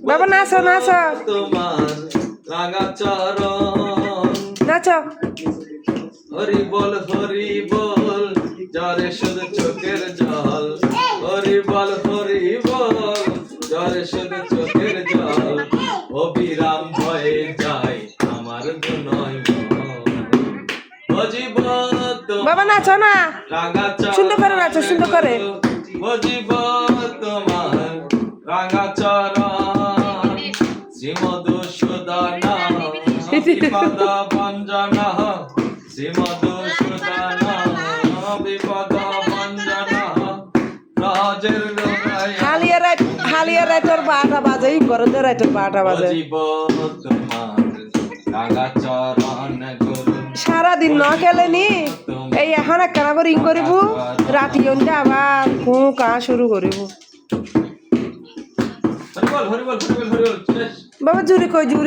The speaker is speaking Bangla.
বাবা নাচো নাচো তোমার রাঙা চরণ নাচো হরি বল যারে শুধু চোখের জল হরি বল যারে শুধু চোখের জল অবিরাম হয়ে যায় আমার দুনয় ও জীবন বাবা নাচো না রাঙা চরণ সুন্দর করে নাচো সুন্দর করে ও জীবন তোমার রাঙা চরণ শ্রীমধুসূদনা বিপদ ভঞ্জনা শ্রীমধুসূদনা বিপদ ভঞ্জনা রাজের হালিয়া রাইটার 12টা বাজে ঘরে রাইটার 12টা বাজে জীবন তোমার রাঙা চরণ গুরু সারাদিন ন খেলেনি এই এখন একখানা করে রিং করিব রাতি অন্তে আবার কু কা শুরু করিব হরি বল বাবা জুরি কই জুরি